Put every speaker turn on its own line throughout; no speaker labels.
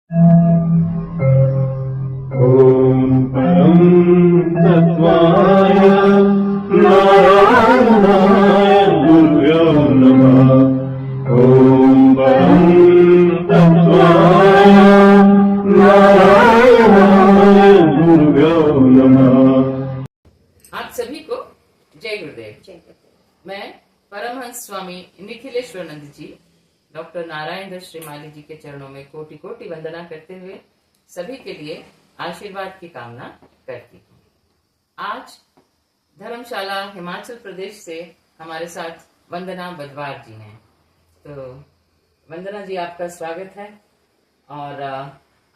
ओम परम तत्वाय नारायणाय गुरुभ्यो नमः। ओम परम तत्वाय नारायणाय गुरुभ्यो नमः।
आप सभी को जय गुरुदेव। मैं परमहंस स्वामी निखिलेश्वरानंद जी डॉक्टर नारायण दत्त श्रीमाली जी के चरणों में कोटि कोटि वंदना करते हुए सभी के लिए आशीर्वाद की कामना करती हूँ। आज धर्मशाला हिमाचल प्रदेश से हमारे साथ वंदना बदवार जी हैं। तो वंदना जी, आपका स्वागत है। और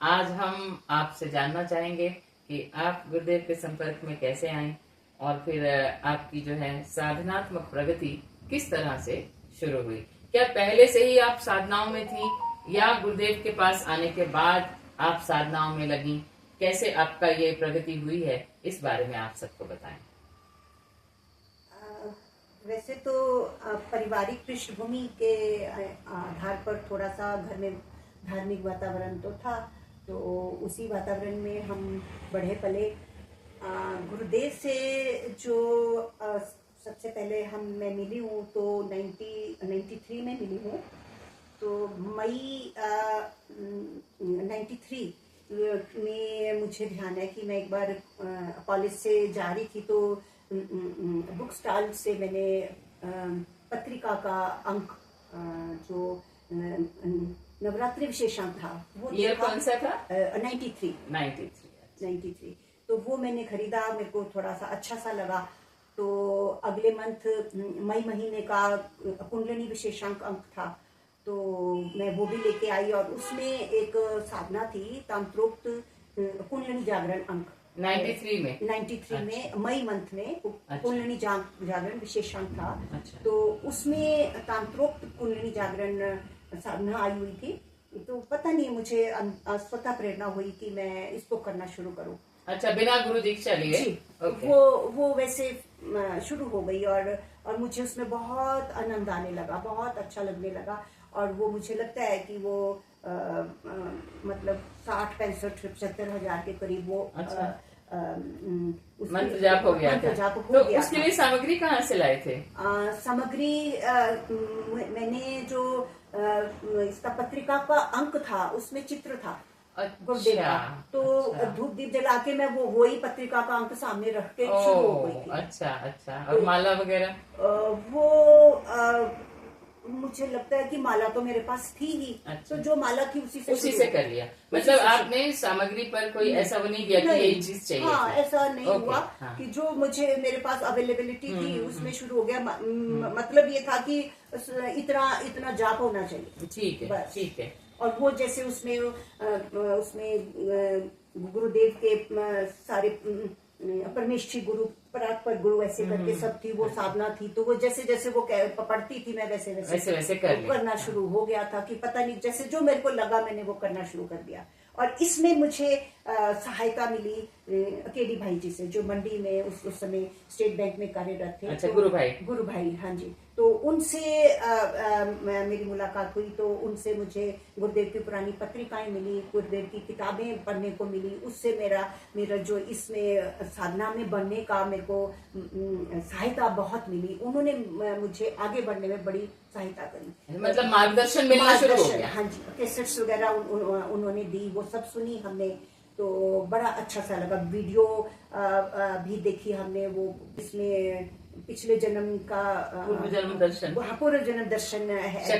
आज हम आपसे जानना चाहेंगे कि आप गुरुदेव के संपर्क में कैसे आए और फिर आपकी जो है साधनात्मक प्रगति किस तरह से शुरू हुई। क्या पहले से ही आप साधनाओं में थी या गुरुदेव के पास आने के बाद आप साधनाओं में लगी? कैसे आपका ये प्रगति हुई है, इस बारे में आप सबको बताएं।
वैसे तो पारिवारिक पृष्ठभूमि के आधार पर थोड़ा सा घर में धार्मिक वातावरण तो था, तो उसी वातावरण में हम बढ़े पले। गुरुदेव से जो सबसे पहले मैं मिली हूँ तो 93 में मिली हूँ। तो मई 93 में मुझे ध्यान है कि मैं एक बार कॉलेज से जा रही थी, तो बुक स्टॉल से मैंने पत्रिका का अंक जो नवरात्रि विशेषांक था वो
ये कौन सा था?
93। तो वो मैंने खरीदा, मेरे को थोड़ा सा अच्छा सा लगा। तो अगले मंथ मई महीने का कुंडलिनी विशेषांक अंक था, तो मैं वो भी लेके आई और उसमें एक साधना थी तांत्रोक्त कुंडलिनी जागरण अंक
93 में।
93 में मई मंथ में कुंडलिनी जागरण विशेषांक था।
अच्छा।
तो उसमें तांत्रोक्त कुंडलिनी जागरण साधना आई हुई थी। तो पता नहीं, मुझे स्वतः प्रेरणा हुई कि मैं इसको करना शुरू करूं।
अच्छा, बिना गुरु दीक्षा लिए?
ओके। वो वैसे शुरू हो गई और मुझे उसमें बहुत आनंद आने लगा, बहुत अच्छा लगने लगा। और वो मुझे लगता है कि वो मतलब 60-65-75 हजार के करीब वो
मंत्र जाप हो गया था। तो उसके लिए सामग्री कहाँ से लाए थे?
सामग्री मैंने जो इसका पत्रिका का अंक था उसमें चित्र था गुरुदेव का। तो धूप दीप जला के मैं वो ही पत्रिका का अंक सामने रख के शुरू हो गई थी।
अच्छा। और माला वगैरह?
वो मुझे लगता है कि माला तो मेरे पास थी ही।
अच्छा।
तो जो माला थी उसी से
कर लिया। मतलब आपने सामग्री पर कोई ऐसा वो नहीं किया कि ये चीज चाहिए?
हाँ, ऐसा नहीं हुआ।
हाँ।
कि जो मुझे मेरे पास अवेलेबिलिटी थी उसमें शुरू हो गया। मतलब ये था कि इतना जाप होना चाहिए।
ठीक है।
और वो जैसे उसमें गुरुदेव के सारे परमेष्ठी गुरु, परात्पर गुरु ऐसे करके सब थी, वो साधना थी। तो वो जैसे वो पढ़ती थी मैं वैसे करना शुरू हो गया था कि पता नहीं, जैसे जो मेरे को लगा मैंने वो करना शुरू कर दिया। और इसमें मुझे सहायता मिली केडी भाई जी से, जो मंडी में उस समय स्टेट बैंक में कार्यरत थे।
अच्छा,
तो गुरु भाई, हाँ जी। तो उनसे मेरी मुलाकात हुई। तो उनसे मुझे गुरुदेव की पुरानी पत्रिकाएं मिली, गुरुदेव की किताबें पढ़ने को मिली। उससे मेरा जो इसमें साधना में बढ़ने का मेरे को सहायता बहुत मिली। उन्होंने मुझे आगे बढ़ने में बड़ी सहायता करी,
मतलब मार्गदर्शन मिलना शुरू हो गया।
हाँ जी, कैसेट्स वगैरह उन्होंने दी, वो सब सुनी हमने। तो बड़ा अच्छा सा लगा। वीडियो भी देखी हमने, वो इसमें पिछले जन्म का
पूर्व जन्म दर्शन
है,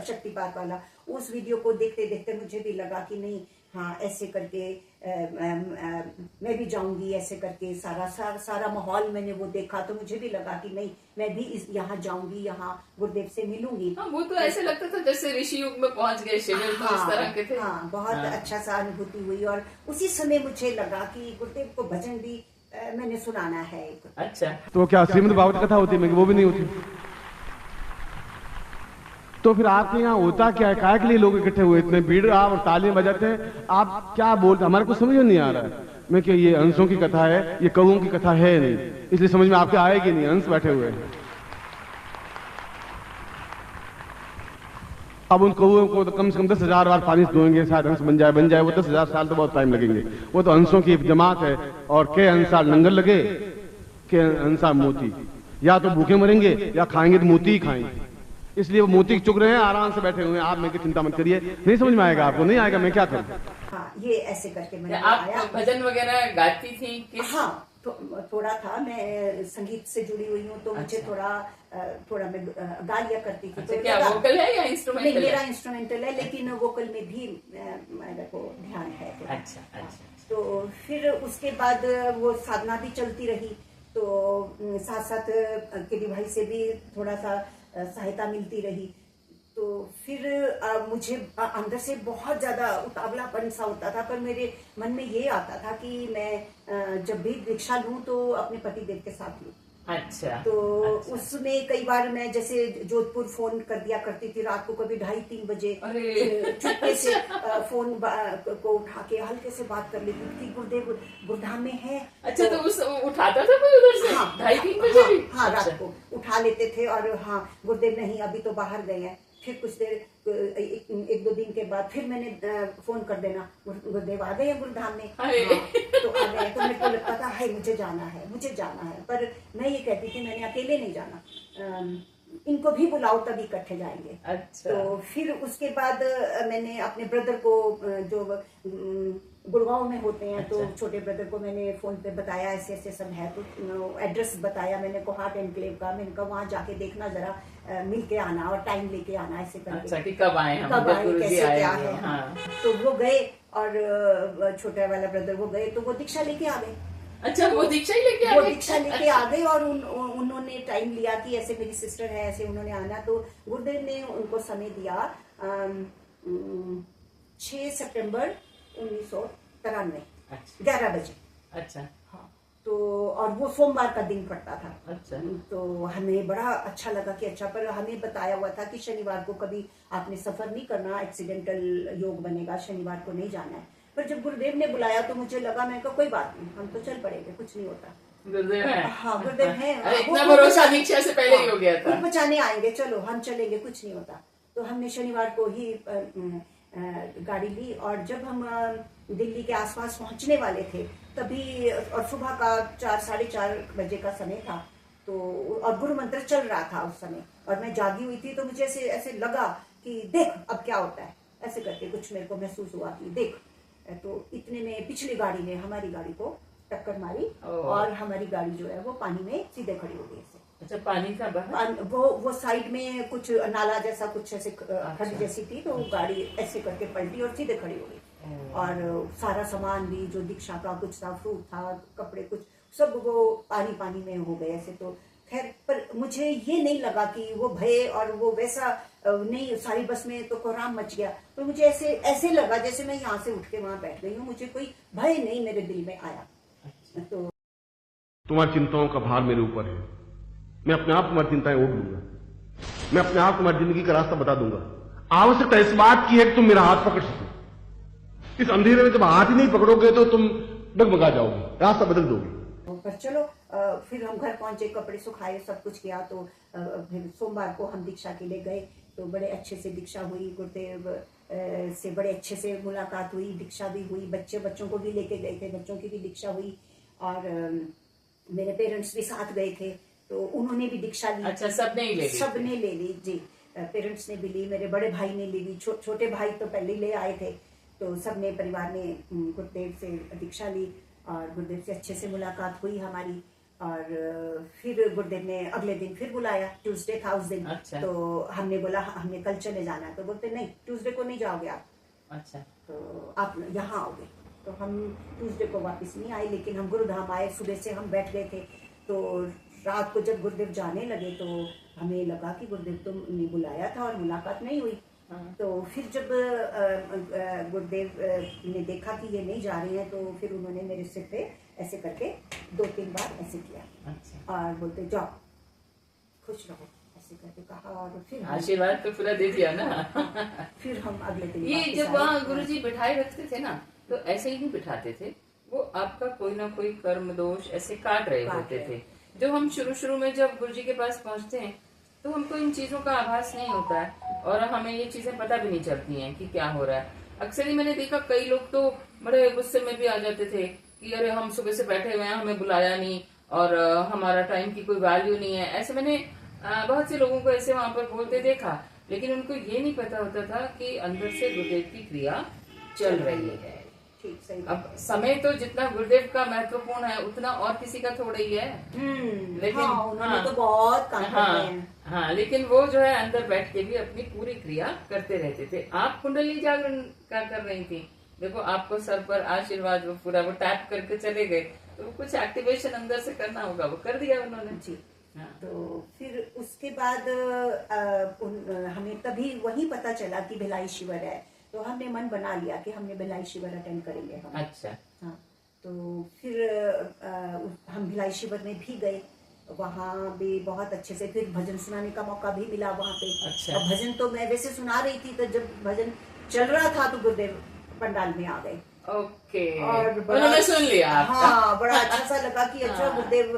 शक्तिपात वाला। उस वीडियो को देखते देखते मुझे भी लगा कि नहीं, हाँ ऐसे करके मैं भी जाऊंगी, ऐसे करके सारा माहौल मैंने वो देखा। तो मुझे भी लगा कि नहीं, मैं भी यहाँ जाऊंगी, यहाँ गुरुदेव से मिलूंगी।
हाँ, वो तो ऐसे लगता था जैसे ऋषि युग में पहुंच गए, शिविर तो इस तरह के थे।
हाँ, बहुत अच्छा सा अनुभूति हुई। और उसी समय मुझे लगा कि गुरुदेव को भजन भी मैंने सुनाना है।
अच्छा, तो क्या श्रीमद् भागवत कथा होती है? वो भी नहीं होती। तो फिर आपके यहाँ होता क्या है? काय के लिए लोग इकट्ठे हुए, इतने भीड़, आप तालियां बजाते हैं, आप क्या बोलते? हमारे को समझ में नहीं आ रहा है। मैं क्या, ये अंशों की कथा है, ये कौओं की कथा है नहीं, इसलिए समझ में आपके आएगी नहीं। अंश बैठे हुए हैं। अब उन कौओं को तो कम से कम 10,000 बार पानी से धोएंगे, शायद हंस बन जाए वो 10,000 साल तो बहुत टाइम लगेंगे। वो तो हंसों की एक जमात है, और के हंसा नंगल लगे के हंसा मोती, या तो भूखे मरेंगे या खाएंगे तो मोती ही खाएंगे। इसलिए वो मोती चुग रहे हैं, आराम से बैठे हुए हैं। आप मैं की चिंता मत करिए, नहीं समझ में आएगा आपको, नहीं आएगा मैं क्या करूं।
हाँ, ये ऐसे करके मैंने
आप
आया।
भजन वगैरह गाती थी किस?
हाँ, थोड़ा था, मैं संगीत से जुड़ी हुई हूँ, तो मुझे थोड़ा मैं गा लिया करती थी।
अच्छा, क्या वोकल है या इंस्ट्रूमेंटल?
नहीं, मेरा इंस्ट्रूमेंटल है, लेकिन वोकल में भी मेरे को ध्यान है थोड़ा।
अच्छा।
तो फिर उसके बाद वो साधना भी चलती रही, तो साथ साथ केडी भाई से भी थोड़ा सा सहायता मिलती रही। तो फिर मुझे अंदर से बहुत ज्यादा उतावलापन सा होता था, पर मेरे मन में ये आता था कि मैं जब भी दीक्षा लूं तो अपने पतिदेव के साथ लूं।
अच्छा।
तो उसमें कई बार मैं जैसे जोधपुर फोन कर दिया करती थी रात को, कभी 2:30-3 बजे चुपके से फोन को उठा के हल्के से बात कर लेती थी, गुरुदेव गुरुधाम में है।
अच्छा, तो उस उठाता था कोई उधर से?
हाँ,
2:30-3 बजे भी?
हाँ, रात को उठा लेते थे, और हाँ, गुरुदेव नहीं अभी तो बाहर गए हैं। फिर कुछ देर 1-2 दिन के बाद फिर मैंने फोन कर देना, गुरुदेव आ गए हैं गुरुधाम में। हाँ, तो आ गए, तो मेरे को लगता था हाय मुझे जाना है, पर मैं ये कहती थी मैंने अकेले नहीं जाना, इनको भी बुलाओ तभी इकट्ठे जाएंगे।
अच्छा।
तो फिर उसके बाद मैंने अपने ब्रदर को जो गुड़गांव में होते हैं, तो छोटे ब्रदर को मैंने फोन पे बताया ऐसे ऐसे सब है, तो एड्रेस बताया मैंने को हार्ट एनक्लेव का। मैंने कहा वहाँ जाके देखना जरा, मिल के आना और टाइम लेके आना, ऐसे करके।
अच्छा, कि कब आए हम,
कब आए, कैसे क्या है।
हाँ।
तो वो गए, और छोटा वाला ब्रदर वो गए, तो वो दीक्षा लेके आ गए।
अच्छा, वो दीक्षा ही लेके आ गए?
वो दीक्षा लेके आ गए, और उन्होंने टाइम लिया कि ऐसे मेरी सिस्टर है, ऐसे उन्होंने आना। तो गुरुदेव ने उनको समय दिया 6 सितंबर 1993, 11 बजे।
अच्छा।
हाँ, तो और वो सोमवार का दिन पड़ता था।
अच्छा।
तो हमें बड़ा अच्छा लगा कि अच्छा, पर हमें बताया हुआ था कि शनिवार को कभी आपने सफर नहीं करना, एक्सीडेंटल योग बनेगा, शनिवार को नहीं जाना है। पर जब गुरुदेव ने बुलाया तो मुझे लगा, मैं कहा कोई बात नहीं, हम तो चल पड़ेंगे, कुछ नहीं होता।
गुरुदेव है?
हाँ, गुरुदेव है।
इतना भरोसा दीक्षा से पहले ही हो गया था।
खुद बचाने आएंगे, चलो हम चलेंगे, कुछ नहीं होता। तो हमने शनिवार को ही गाड़ी ली, और जब हम दिल्ली के आसपास पहुंचने वाले थे तभी, और सुबह का 4-4:30 बजे का समय था, तो और गुरु मंत्र चल रहा था उस समय, और मैं जागी हुई थी। तो मुझे ऐसे लगा कि देख अब क्या होता है, ऐसे करके कुछ मेरे को महसूस हुआ कि देख। तो इतने में पिछली गाड़ी ने हमारी गाड़ी को टक्कर मारी, और हमारी गाड़ी जो है वो पानी में सीधे खड़ी हो गई।
अच्छा, पानी का बहाव?
वो साइड में कुछ नाला जैसा कुछ ऐसे खड़ी जैसी थी, तो गाड़ी ऐसे करके पलटी और सीधे खड़ी हो गई। और सारा सामान भी जो दीक्षा का कुछ था, फ्रूट था, कपड़े कुछ, सब वो पानी में हो गए ऐसे। तो खैर, पर मुझे ये नहीं लगा कि वो भय और वो वैसा नहीं, सारी बस में तो कोहराम मच गया। तो मुझे ऐसे लगा जैसे मैं यहाँ से उठ के वहां बैठ गई हूँ, मुझे कोई भय नहीं मेरे दिल में आया। तो
तुम्हारी चिंताओं का भार मेरे ऊपर है, मैं अपने आप तुम्हारी चिंताएं ओढ़ लूंगा, मैं अपने आप तुम्हारी जिंदगी का रास्ता बता दूंगा। आवश्यकता इस बात की है कि तुम मेरा हाथ पकड़ सको। इस अंधेरे में जब हाथ ही नहीं पकड़ोगे तो तुम डगमगा जाओगे, रास्ता बदल दोगे।
पर चलो, फिर हम घर पहुंचे, कपड़े सुखाए, सब कुछ किया। तो फिर सोमवार को हम दीक्षा के लिए गए, तो बड़े अच्छे से दीक्षा हुई, गुरुदेव से बड़े अच्छे से मुलाकात हुई, दीक्षा भी हुई, बच्चों को भी लेके गए थे, बच्चों की भी दीक्षा हुई, और मेरे पेरेंट्स भी साथ गए थे, तो उन्होंने भी दीक्षा ली।
अच्छा, सबने ले ली
जी। पेरेंट्स ने भी ली, मेरे बड़े भाई ने ले ली, छोटे भाई तो पहले ही ले आए थे। तो सबने परिवार ने गुरुदेव से दीक्षा ली, और गुरुदेव से अच्छे से मुलाकात हुई हमारी। और फिर गुरुदेव ने अगले दिन फिर बुलाया, ट्यूसडे था उस दिन।
अच्छा।
तो हमने बोला हमने कल चले जाना है, तो बोलते नहीं, ट्यूसडे को नहीं जाओगे आप।
अच्छा।
तो आप यहाँ आओगे। तो हम ट्यूसडे को वापस नहीं आए, लेकिन हम गुरुधाम आए, सुबह से हम बैठ गए थे। तो रात को जब गुरुदेव जाने लगे तो हमें लगा कि गुरुदेव तो ने बुलाया था और मुलाकात नहीं हुई। तो फिर जब गुरुदेव ने देखा कि ये नहीं जा रहे हैं, तो फिर उन्होंने मेरे सिर पे ऐसे करके 2-3 बार ऐसे किया।
अच्छा।
और बोलते जाओ, खुश रहो, ऐसे करके कहा। और फिर
आशीर्वाद तो पूरा दे दिया ना।
फिर हम अगले दिन
ये जब वहाँ गुरुजी बिठाए रखते थे ना, तो ऐसे ही नहीं बिठाते थे, वो आपका कोई ना कोई कर्म दोष ऐसे काट रहे होते थे। जो हम शुरू में जब गुरुजी के पास पहुंचते हैं तो हमको इन चीजों का आभास नहीं होता है और हमें ये चीजें पता भी नहीं चलती हैं कि क्या हो रहा है। अक्सर ही मैंने देखा कई लोग तो बड़े गुस्से में भी आ जाते थे कि अरे हम सुबह से बैठे हुए हैं, हमें बुलाया नहीं और हमारा टाइम की कोई वैल्यू नहीं है। ऐसे मैंने बहुत से लोगों को ऐसे वहां पर बोलते देखा, लेकिन उनको ये नहीं पता होता था कि अंदर से गुरुदेव की क्रिया चल रही है।
ठीक, सही।
अब समय तो जितना गुरुदेव का महत्वपूर्ण है उतना और किसी का थोड़ा ही है। लेकिन
हाँ, उन्होंने तो बहुत काम करते हैं।
हाँ, लेकिन वो जो है अंदर बैठ के भी अपनी पूरी क्रिया करते रहते थे। आप कुंडली जागरण क्या कर रही थी, देखो आपको सर पर आशीर्वाद वो पूरा वो टैप करके चले गए, तो कुछ एक्टिवेशन अंदर से करना होगा, वो कर दिया उन्होंने।
जी।
हाँ।
तो फिर उसके बाद हमें तभी वही पता चला कि भिलाई शिविर है, तो हमने मन बना लिया कि हमने भिलाई शिविर अटेंड करेंगे हम।
अच्छा।
हाँ, तो फिर हम भिलाई शिविर में भी गए, वहाँ भी बहुत अच्छे से फिर भजन सुनाने का मौका भी मिला वहाँ पे।
अच्छा।
और भजन तो मैं वैसे सुना रही थी, तो जब भजन चल रहा था तो गुरुदेव पंडाल में आ गए।
ओके,
और
उन्होंने सुन लिया आपका।
हाँ, बड़ा अच्छा सा लगा कि अच्छा गुरुदेव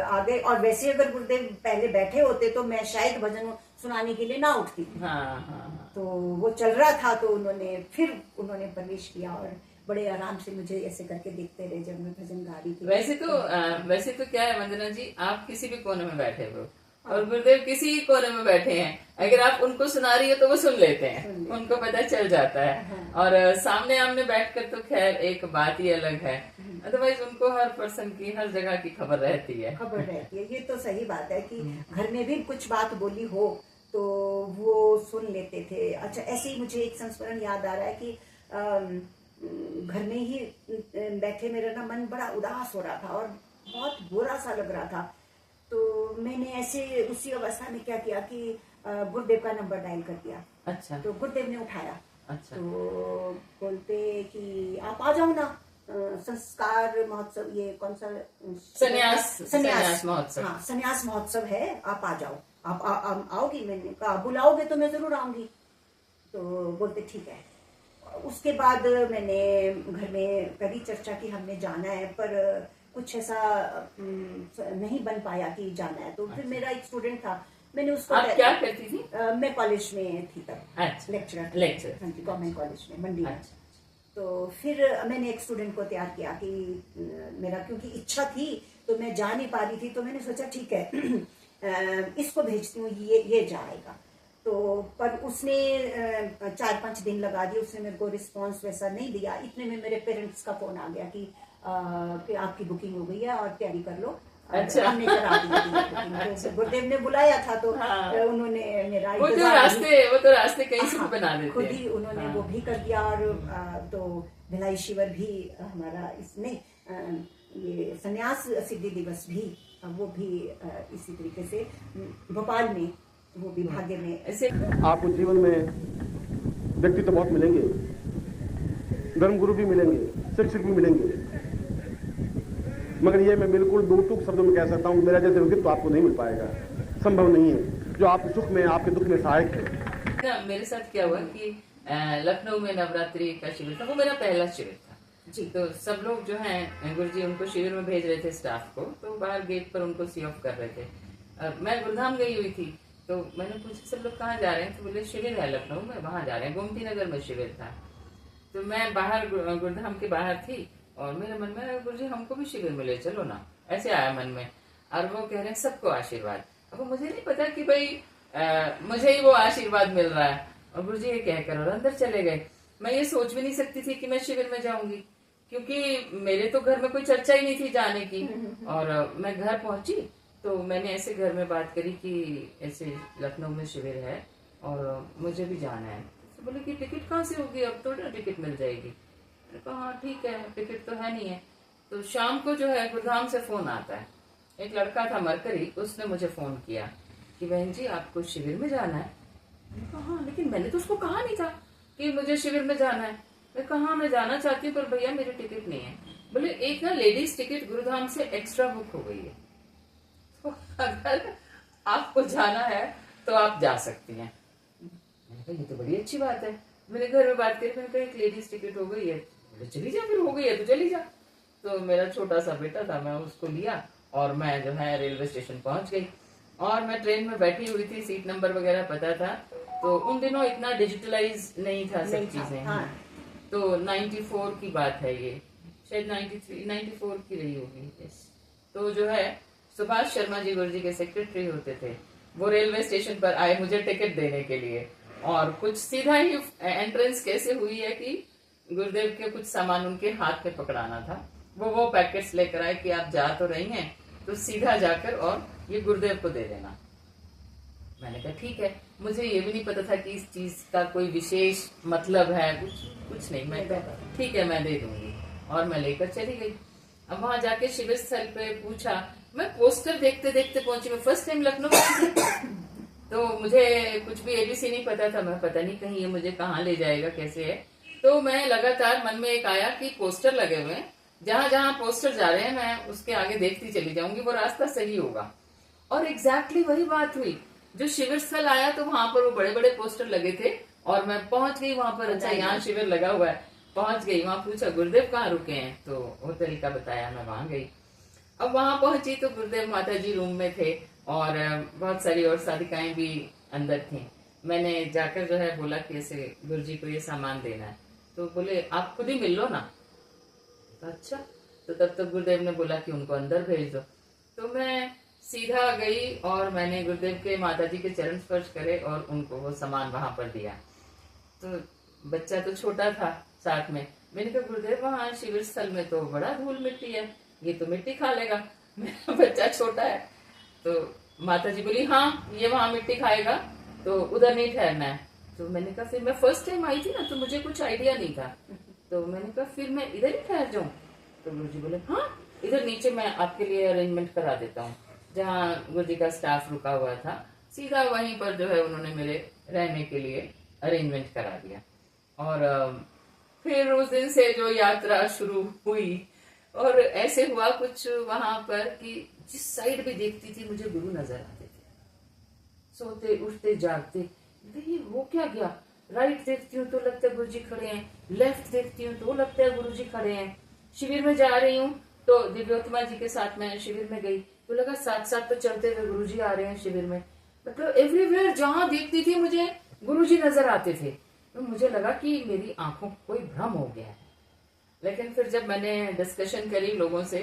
आ गए। और वैसे अगर गुरुदेव पहले बैठे होते तो मैं शायद भजन सुनाने के लिए ना उठती।
हाँ।
तो वो चल रहा था तो उन्होंने प्रवेश किया और बड़े आराम से मुझे ऐसे करके देखते रहे जब मैं भजन गा रही थी।
वैसे तो क्या है वंदना जी, आप किसी भी कोने में बैठे हो और गुरुदेव किसी कोने में बैठे हैं, अगर आप उनको सुना रही हो तो वो सुन लेते हैं, उनको पता चल जाता है। और सामने आमने बैठकर तो खैर एक बात ही अलग है, अदरवाइज उनको हर पर्सन की हर जगह की खबर रहती है।
ये तो सही बात है कि घर में भी कुछ बात बोली हो तो वो सुन लेते थे। अच्छा, ऐसे ही मुझे एक संस्मरण याद आ रहा है कि घर में ही बैठे मेरा ना मन बड़ा उदास हो रहा था और बहुत बुरा सा लग रहा था। तो मैंने ऐसे उसी अवस्था में क्या किया कि गुरुदेव का नंबर डायल कर दिया।
अच्छा।
तो गुरुदेव ने उठाया।
अच्छा।
तो बोलते कि आप आ जाओ ना, संस्कार महोत्सव, ये कौन सा
संन्यास महोत्सव।
हाँ, संन्यास महोत्सव है, आप आ जाओ। आप आओगी? मैंने कहा बुलाओगे तो मैं जरूर आऊंगी। तो बोलते ठीक है। उसके बाद मैंने घर में कभी चर्चा की हमने जाना है, पर कुछ ऐसा नहीं बन पाया कि जाना है। तो फिर मेरा एक स्टूडेंट था, मैंने उसको।
आप क्या करती थी?
मैं कॉलेज में थी तब।
अच्छा।
लेक्चरर। हाँ जी, गवर्नमेंट कॉलेज में मंडी में।
अच्छा।
तो फिर मैंने एक स्टूडेंट को तैयार किया कि मेरा क्योंकि इच्छा थी तो मैं जा नहीं पा रही थी, तो मैंने सोचा ठीक है इसको भेजती हूँ, ये जाएगा। तो पर उसने 4-5 दिन लगा दिए, उसने मेरे को रिस्पांस वैसा नहीं दिया। इतने में मेरे पेरेंट्स का फोन आ गया कि आपकी बुकिंग हो गई है और तैयारी कर लो।
अच्छा।
हमने करा दी बुकिंग। तो गुरुदेव ने बुलाया था तो उन्होंने मेरा
वो तो रास्ते कहीं से भी बना देते हैं।
खुद ही उन्होंने वो भी कर दिया। और तो भिलाई शिविर भी हमारा इसमें ये संन्यास सिद्धि दिवस भी, वो भी इसी तरीके से भोपाल में, वो भी भाग्य में।
ऐसे
आपको जीवन में व्यक्ति तो बहुत मिलेंगे, धर्मगुरु भी मिलेंगे, शिक्षक भी मिलेंगे, मगर ये मैं बिल्कुल दो टूक शब्दों में कह सकता हूँ, मेरा जैसे व्यक्ति तो आपको नहीं मिल पाएगा, संभव नहीं है, जो आपके सुख में आपके दुख में सहायक है।
मेरे साथ क्या हुआ कि लखनऊ में नवरात्रि का शिविर था, वो मेरा पहला शिविर था जी। तो सब लोग जो हैं गुरुजी उनको शिविर में भेज रहे थे स्टाफ को, तो बाहर गेट पर उनको सी ऑफ कर रहे थे। मैं गुरुधाम गई हुई थी, तो मैंने पूछा सब लोग कहाँ जा रहे हैं, तो बोले शिविर है लखनऊ में, वहां जा रहे हैं। गोमती नगर में शिविर था। तो मैं बाहर गुरुधाम के बाहर थी और मेरे मन में गुरुजी हमको भी शिविर में ले चलो ना, ऐसे आया मन में। और वो कह रहे हैं सबको आशीर्वाद। अब मुझे नहीं पता कि भाई मुझे ही वो आशीर्वाद मिल रहा है। और गुरुजी ये कहकर और अंदर चले गए। मैं ये सोच भी नहीं सकती थी कि मैं शिविर में जाऊंगी, क्योंकि मेरे तो घर में कोई चर्चा ही नहीं थी जाने की। और मैं घर पहुंची तो मैंने ऐसे घर में बात करी कि ऐसे लखनऊ में शिविर है और मुझे भी जाना है। तो बोले कि टिकट कहाँ से होगी, अब थोड़ी ना टिकट मिल जाएगी। मैंने कहा हाँ ठीक है, टिकट तो है नहीं है। तो शाम को जो है गुरुधाम से फोन आता है, एक लड़का था मरकरी, उसने मुझे फोन किया कि बहन जी आपको शिविर में जाना है। मैंने कहा हाँ, लेकिन मैंने तो उसको कहा नहीं था कि मुझे शिविर में जाना है। मैं कहा हाँ मैं जाना चाहती हूँ, पर भैया मेरी टिकट नहीं है। बोले एक ना लेडीज टिकट गुरुधाम से एक्स्ट्रा बुक हो गई है, तो अगर आपको जाना है तो आप जा सकती हैं। मैंने कहा ये तो बड़ी अच्छी बात है। मैंने घर में बात करी, मैंने कहा एक लेडीज टिकट हो गई है। बोले चली जा, फिर हो गई है तो चली जा। तो मेरा छोटा सा बेटा था, मैं उसको लिया और मैं जो है रेलवे स्टेशन पहुंच गई। और मैं ट्रेन में बैठी हुई थी, सीट नंबर वगैरह पता था। तो उन दिनों इतना डिजिटलाइज नहीं था सब चीजें।
हाँ।
तो 94 की बात है ये, शायद 93 94 की रही होगी। यस। तो जो है सुभाष शर्मा जी गुरुजी के सेक्रेटरी होते थे, वो रेलवे स्टेशन पर आए मुझे टिकट देने के लिए। और कुछ सीधा ही एंट्रेंस कैसे हुई है कि गुरुदेव के कुछ सामान उनके हाथ में पकड़ाना था, वो पैकेट्स लेकर आए कि आप जा तो रही हैं तो सीधा जाकर और ये गुरुदेव को दे देना। मैंने कहा ठीक है, मुझे ये भी नहीं पता था कि इस चीज का कोई विशेष मतलब है, कुछ नहीं। मैं कहा ठीक है मैं दे दूंगी, और मैं लेकर चली गई। अब वहां जाके शिविर स्थल पे पूछा, मैं पोस्टर देखते देखते पहुंची, मैं फर्स्ट टाइम लखनऊ में तो मुझे कुछ भी एबीसी नहीं पता था। मैं पता नहीं कहीं ये मुझे कहाँ ले जाएगा, कैसे है। तो मैं लगातार मन में एक आया कि पोस्टर लगे हुए हैं, जहां जहां पोस्टर जा रहे हैं मैं उसके आगे देखती चली जाऊंगी, वो रास्ता सही होगा। और एग्जैक्टली वही बात हुई। जो शिविर स्थल आया तो वहां पर वो बड़े बड़े पोस्टर लगे थे, और मैं पहुंच गई वहां पर। अच्छा यहाँ शिविर लगा हुआ है, पहुंच गई। वहां पूछा गुरुदेव कहाँ रुके हैं, तो वो तरीका बताया, मैं वहां गई। अब वहां पहुंची तो गुरुदेव माता जी रूम में थे, और बहुत सारी और साधिकाएं भी अंदर थी। मैंने जाकर जो है बोला कि ऐसे गुरुजी को ये सामान देना है, तो बोले आप खुद ही मिल लो ना। तो अच्छा, तो तब तक गुरुदेव ने बोला कि उनको अंदर भेज दो। तो मैं सीधा गई और मैंने गुरुदेव के माता जी के चरण स्पर्श करे और उनको वो सामान वहां पर दिया। तो बच्चा तो छोटा था साथ में, मैंने कहा गुरुदेव वहां शिविर स्थल में तो बड़ा धूल मिट्टी है, ये तो मिट्टी खा लेगा, मेरा बच्चा छोटा है। तो माता जी बोली हाँ ये वहां मिट्टी खाएगा, तो उधर नहीं ठहरना है। तो मैंने कहा फिर मैं फर्स्ट टाइम आई थी ना, तो मुझे कुछ आइडिया नहीं था। तो मैंने कहा फिर मैं इधर ही ठहर जाऊं। तो गुरुजी बोले हाँ इधर नीचे मैं आपके लिए अरेंजमेंट करा देता हूँ। जहाँ गुरुजी का स्टाफ रुका हुआ था, सीधा वहीं पर जो है उन्होंने मेरे रहने के लिए अरेंजमेंट करा दिया। और फिर उस दिन से जो यात्रा शुरू हुई, और ऐसे हुआ कुछ वहां पर कि जिस साइड भी देखती थी मुझे गुरु नजर आते थे, सोते उठते जागते। ये वो क्या गया, राइट देखती हूँ तो लगता है गुरुजी खड़े हैं, लेफ्ट देखती हूँ तो लगता है गुरुजी खड़े हैं। शिविर में जा रही हूँ तो दिव्योत्तमा जी के साथ मैं शिविर में गई तो लगा साथ साथ तो चलते हुए गुरुजी आ रहे हैं शिविर में। मतलब एवरीवेयर जहां देखती थी मुझे गुरुजी नजर आते थे। तो मुझे लगा कि मेरी आंखों को कोई भ्रम हो गया है। लेकिन फिर जब मैंने डिस्कशन करी लोगों से,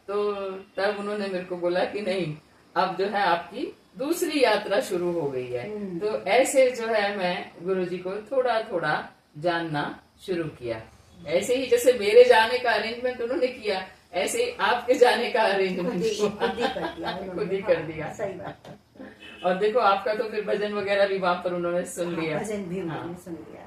तो तब उन्होंने मेरे को बोला कि नहीं, अब जो है आपकी दूसरी यात्रा शुरू हो गई है। तो ऐसे जो है मैं गुरुजी को थोड़ा थोड़ा जानना शुरू किया। ऐसे ही जैसे मेरे जाने का अरेंजमेंट उन्होंने किया, ऐसे ही आपके जाने का अरेंजमेंट खुद ही कर दिया।
सही बात है।
और देखो आपका तो फिर भजन वगैरह भी वहां पर उन्होंने सुन लिया।
भजन भी उन्होंने सुन लिया।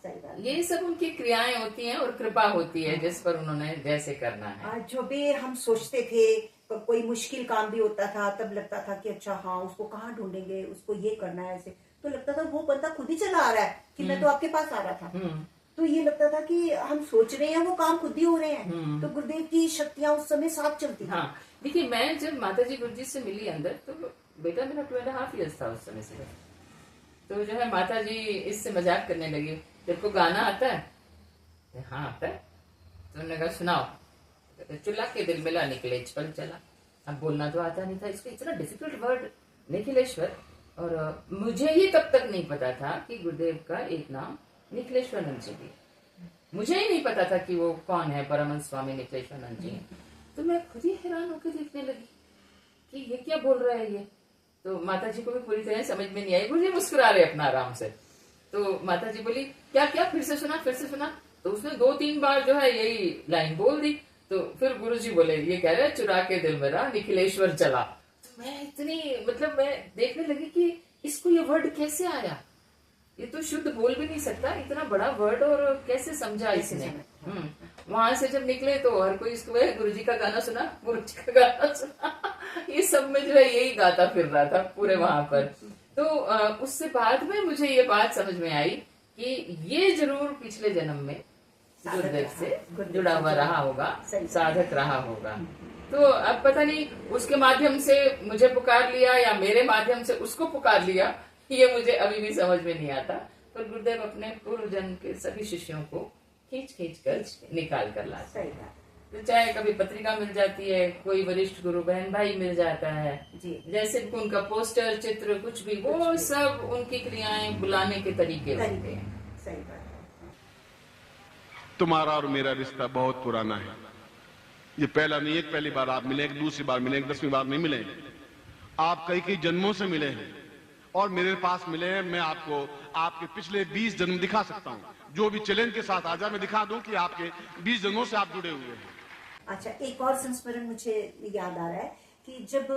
सही बात।
ये सब उनकी क्रियाएं होती हैं और कृपा होती है जिस पर उन्होंने जैसे करना है।
जो भी हम सोचते थे, कोई मुश्किल काम भी होता था तब लगता था कि अच्छा हाँ उसको कहाँ ढूंढेंगे, उसको ये करना है, ऐसे तो लगता था वो बंदा खुद ही चला आ रहा है कि मैं तो आपके पास आ रहा था। तो ये लगता था कि हम सोच रहे हैं वो काम खुद ही हो रहे हैं। तो गुरुदेव की शक्तियां उस समय साथ चलती थी।
हाँ देखिए, मैं जब माताजी गुरुजी से मिली अंदर, तो बेटा मेरा 2.5 years था उस समय से। तो जो है माताजी इससे मजाक करने लगी, तेरे को गाना आता है? हाँ आता है। तो उन्होंने कहा सुनाओ। चुल्ला के दिल मिला निकले चल चला। अब बोलना तो आता नहीं था, इसका इतना डिफिकल्ट वर्ड निखिलेश्वर। और मुझे ही तब तक नहीं पता था कि गुरुदेव का एक नाम निखिलेश्वरानंद जी भी। मुझे ही नहीं पता था कि वो कौन है, परमहंस स्वामी निखिलेश्वरानंद जी। तो मैं खुद ही हैरान होकर देखने लगी कि ये क्या बोल रहा है ये। तो माता जी को भी पूरी तरह समझ में नहीं आई। गुरुजी मुस्कुरा रहे अपना आराम से। तो माता जी बोली क्या क्या, फिर से सुना फिर से सुना। तो उसने 2-3 बार जो है यही लाइन बोल दी। तो फिर गुरुजी बोले ये कह रहे चुरा के दिल मेरा निखिलेश्वर चला। तो मैं इतनी मतलब मैं देखने लगी कि इसको ये वर्ड कैसे आया, ये तो शुद्ध बोल भी नहीं सकता इतना बड़ा वर्ड, और कैसे समझा इसने। वहां से जब निकले तो हर कोई इसको गुरुजी का गाना सुना, गुरुजी का गाना सुना। ये सब में जो है यही गाता फिर रहा था पूरे वहां पर। तो उससे बाद में मुझे ये बात समझ में आई कि ये जरूर पिछले जन्म में गुरुदेव से जुड़ा हुआ रहा होगा, साधक रहा होगा। तो अब पता नहीं उसके माध्यम से मुझे पुकार लिया या मेरे माध्यम से उसको पुकार लिया, ये मुझे अभी भी समझ में नहीं आता। पर गुरुदेव अपने पूर्व जन्म के सभी शिष्यों को खींच खींच कर निकाल कर लाते।
सही बात।
तो चाहे कभी पत्रिका मिल जाती है, कोई वरिष्ठ गुरु बहन भाई मिल जाता है
जी।
जैसे उनका पोस्टर, चित्र, कुछ भी, वो सब उनकी क्रियाएं बुलाने के तरीके होते हैं।
सही बात है।
तुम्हारा और मेरा रिश्ता बहुत पुराना है। ये पहला नहीं है, पहली बार आप मिले, दूसरी बार मिले, 10वीं बार नहीं मिले। आप कई कई जन्मों से मिले हैं और मेरे पास मिले हैं। मैं आपको आपके पिछले 20 जन्म दिखा सकता हूँ। जो भी चैलेंज के साथ आ जाए, मैं दिखा दूं कि आपके 20 जन्मों से आप जुड़े हुए हैं।
अच्छा, एक और संस्मरण मुझे याद आ रहा है कि जब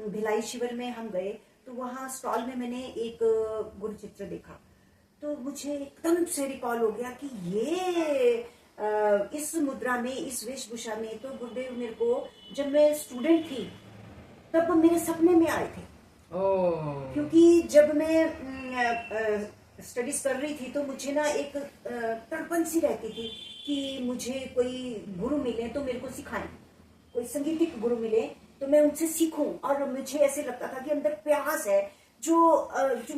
भिलाई शिविर में हम गए तो वहाँ स्टॉल में मैंने एक गुरु चित्र देखा, तो मुझे एकदम से रिकॉल हो गया कि ये इस मुद्रा में, इस वेशभूषा में तो गुरुदेव मेरे को जब मैं स्टूडेंट थी तब मेरे सपने में आए थे। क्योंकि जब मैं स्टडीज कर रही थी तो मुझे ना एक तड़पन सी रहती थी कि मुझे कोई गुरु मिले तो मेरे को सिखाएं, कोई संगीतिक गुरु मिले तो मैं उनसे सीखूं। और मुझे ऐसे लगता था कि अंदर प्यास है, जो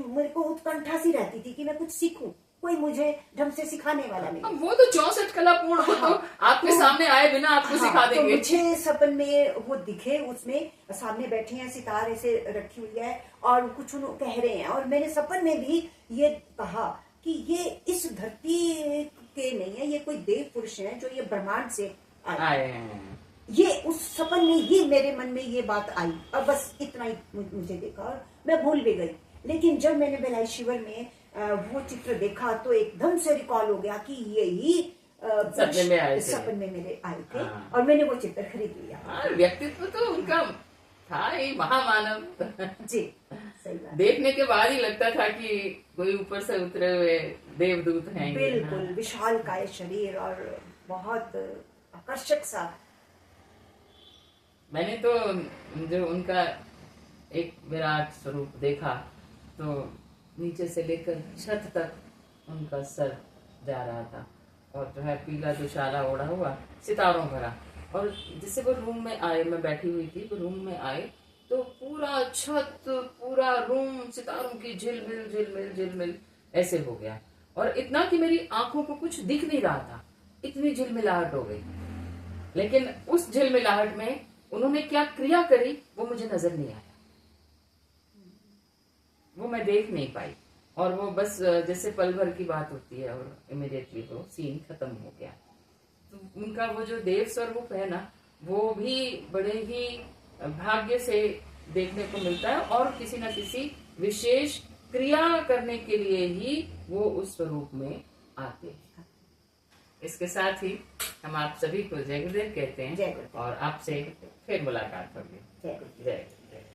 मेरे को उत्कंठा सी रहती थी कि मैं कुछ सीखूं, कोई मुझे ढंग से सिखाने वाला नहीं।
वो तो 64 कला पूर्ण हो, तो आपके सामने आए बिना आपको सिखा
तो
देंगे।
मुझे सपन में वो दिखे, उसमें सामने बैठे हैं, सितार ऐसे रखी हुई है और कुछ उन्होंने कह रहे हैं, और मैंने सपन में भी ये कहा कि ये इस धरती के नहीं है, ये कोई देव पुरुष है जो ये ब्रह्मांड से आए हैं। ये उस सपन में ये मेरे मन में ये बात आई और बस इतना ही मुझे देखा और मैं भूल भी गई। लेकिन जब मैंने भिलाई शिविर में वो चित्र देखा तो एकदम से रिकॉल हो गया कि यही
सपने में आए थे,
सपन में मेरे आए थे। और मैंने वो चित्र खरीद लिया।
व्यक्तित्व तो उनका था ही महामानव।
जी, सही बात।
देखने के बाद ही लगता था कि कोई ऊपर से उतरे हुए देवदूत हैं।
बिल्कुल विशाल काय शरीर और बहुत आकर्षक सा।
मैंने तो जो उनका एक विराट स्वरूप देखा तो नीचे से लेकर छत तक उनका सर जा रहा था और जो है पीला दुशाला ओढ़ा हुआ, सितारों भरा। और जिससे वो रूम में आए, मैं बैठी हुई थी, वो रूम में आए तो पूरा छत, पूरा रूम सितारों की झिलमिल झिलमिल झिलमिल ऐसे हो गया। और इतना कि मेरी आंखों को कुछ दिख नहीं रहा था, इतनी झिलमिलाहट हो गई। लेकिन उस झिलमिलाहट में उन्होंने क्या क्रिया करी वो मुझे नजर नहीं आया, वो मैं देख नहीं पाई। और वो बस जैसे पल भर की बात होती है और इमीडिएटली वो सीन खत्म हो गया। तो उनका वो जो देव स्वरूप है ना, वो भी बड़े ही भाग्य से देखने को मिलता है और किसी न किसी विशेष क्रिया करने के लिए ही वो उस स्वरूप में आते हैं। इसके साथ ही हम आप सभी को जय गुरुदेव कहते हैं और आपसे फिर मुलाकात होगी। जय गुरुदेव।